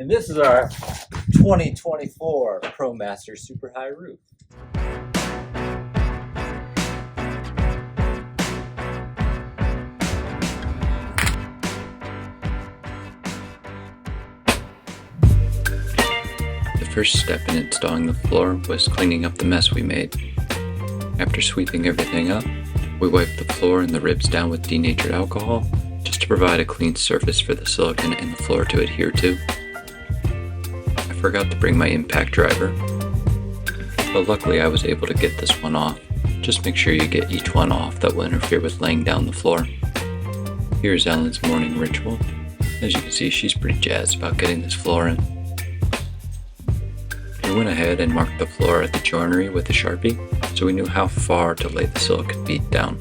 And this is our 2024 Promaster Super High Roof. The first step in installing the floor was cleaning up the mess we made. After sweeping everything up, we wiped the floor and the ribs down with denatured alcohol just to provide a clean surface for the silicone in the floor to adhere to. I forgot to bring my impact driver, but luckily I was able to get this one off. Just make sure you get each one off that will interfere with laying down the floor. Here's Ellen's morning ritual. As you can see, she's pretty jazzed about getting this floor in. We went ahead and marked the floor at the joinery with a Sharpie, so we knew how far to lay the silicone bead down.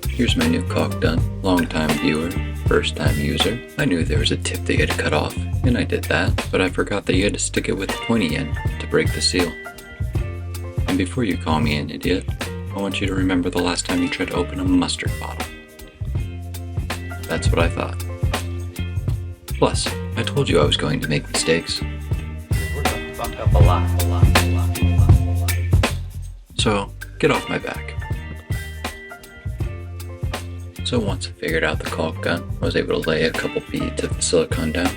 Here's my new caulk gun. Long-time viewer, first-time user. I knew there was a tip that you had to cut off, and I did that, but I forgot that you had to stick it with the pointy end to break the seal. And before you call me an idiot, I want you to remember the last time you tried to open a mustard bottle. That's what I thought. Plus, I told you I was going to make mistakes. We're gonna fuck up a lot. So, get off my back. So once I figured out the caulk gun, I was able to lay a couple beads of the silicone down.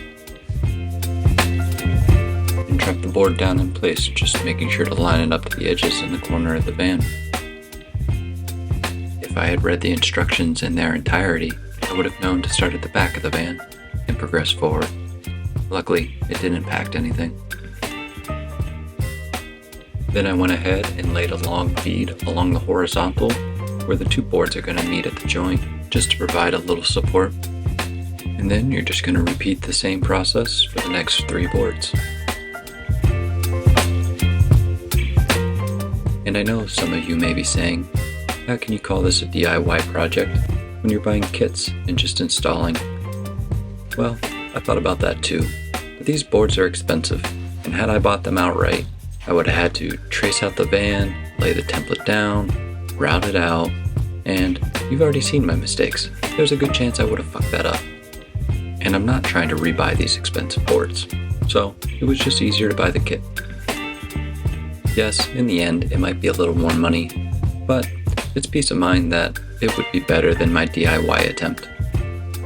And drop the board down in place, just making sure to line it up to the edges in the corner of the van. If I had read the instructions in their entirety, I would have known to start at the back of the van and progress forward. Luckily, it didn't impact anything. Then I went ahead and laid a long bead along the horizontal where the two boards are going to meet at the joint, just to provide a little support. And then you're just going to repeat the same process for the next 3 boards. And I know some of you may be saying, how can you call this a DIY project when you're buying kits and just installing? Well, I thought about that too, but these boards are expensive, and had I bought them outright, I would have had to trace out the van, lay the template down, route it out, and you've already seen my mistakes. There's a good chance I would have fucked that up. And I'm not trying to rebuy these expensive boards, so it was just easier to buy the kit. Yes, in the end, it might be a little more money, but it's peace of mind that it would be better than my DIY attempt.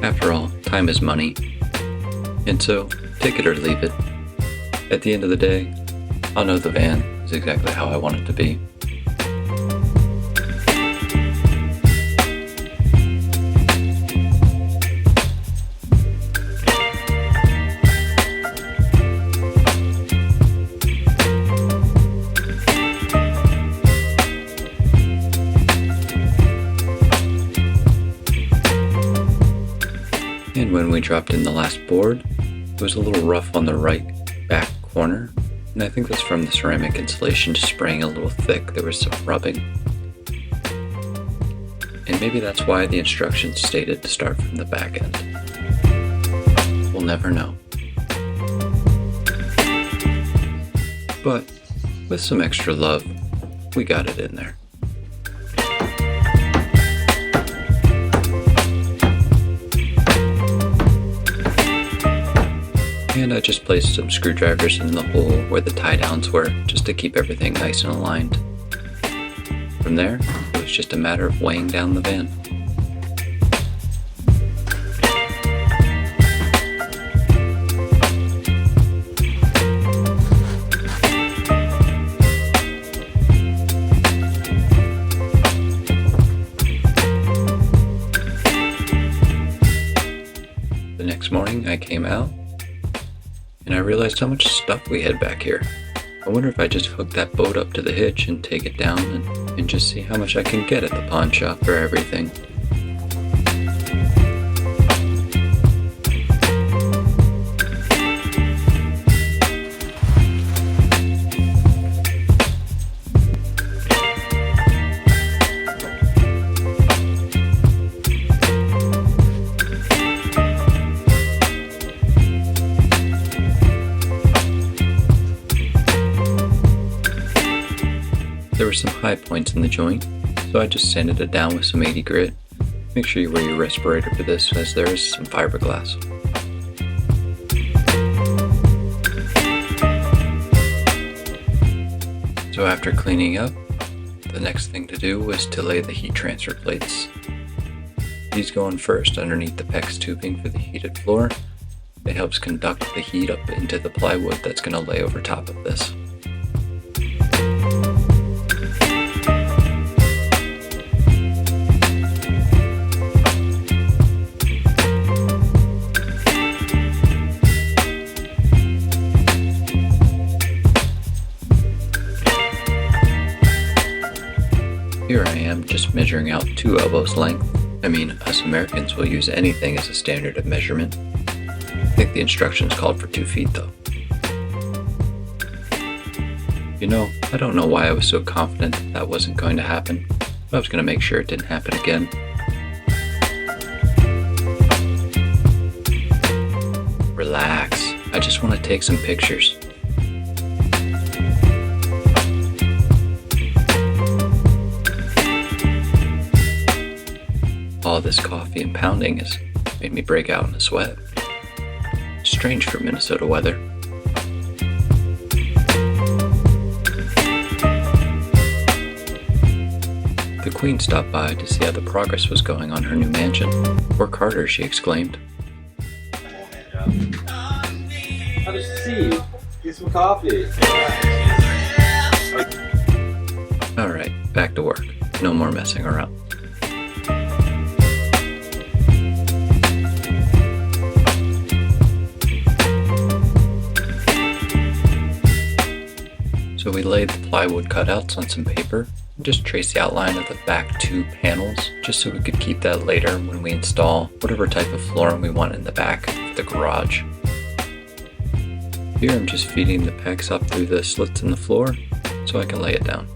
After all, time is money, and so take it or leave it. At the end of the day, I'll know the van is exactly how I want it to be. And when we dropped in the last board, it was a little rough on the right back corner, and I think that's from the ceramic insulation just spraying a little thick. There was some rubbing. And maybe that's why the instructions stated to start from the back end. We'll never know. But with some extra love, we got it in there. And I just placed some screwdrivers in the hole where the tie downs were, just to keep everything nice and aligned. From there, it was just a matter of weighing down the van. The next morning I came out, and I realized how much stuff we had back here. I wonder if I just hook that boat up to the hitch and take it down and just see how much I can get at the pawn shop for everything. There were some high points in the joint, so I just sanded it down with some 80 grit Make sure you wear your respirator for this, as there is some fiberglass. So after cleaning up, the next thing to do was to lay the heat transfer plates. These go in first underneath the Pex tubing for the heated floor. It helps conduct the heat up into the plywood that's going to lay over top of this. Here I am, just measuring out 2 elbows length. I mean, us Americans will use anything as a standard of measurement. I think the instructions called for 2 feet though. You know, I don't know why I was so confident that wasn't going to happen, but I was going to make sure it didn't happen again. Relax, I just want to take some pictures. All this coffee and pounding has made me break out in a sweat. Strange for Minnesota weather. The Queen stopped by to see how the progress was going on her new mansion. "Work harder," she exclaimed. Have a seat. Get some coffee. Alright, back to work. No more messing around. So we laid the plywood cutouts on some paper and just traced the outline of the back 2 panels, just so we could keep that later when we install whatever type of flooring we want in the back of the garage. Here I'm just feeding the pegs up through the slits in the floor so I can lay it down.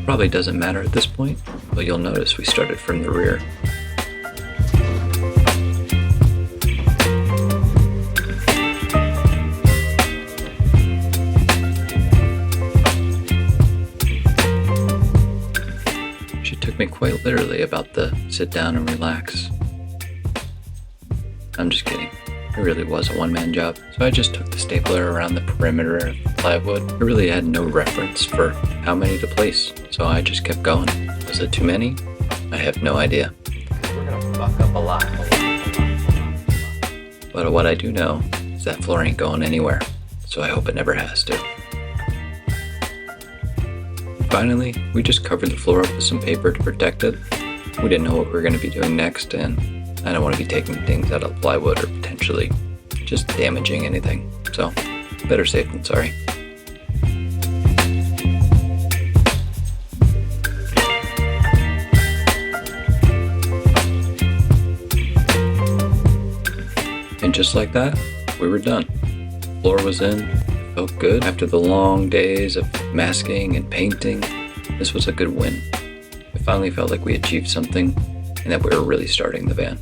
Probably doesn't matter at this point, but you'll notice we started from the rear. Took me quite literally about the sit down and relax. I'm just kidding. It really was a one-man job. So I just took the stapler around the perimeter of the plywood. I really had no reference for how many to place, so I just kept going. Was it too many? I have no idea. We're gonna fuck up a lot. But what I do know is that floor ain't going anywhere, so I hope it never has to. Finally, we just covered the floor up with some paper to protect it. We didn't know what we were going to be doing next, and I don't want to be taking things out of the plywood or potentially just damaging anything. So, better safe than sorry. And just like that, we were done. The floor was in. Felt good after the long days of masking and painting. This was a good win. It finally felt like we achieved something and that we were really starting the van.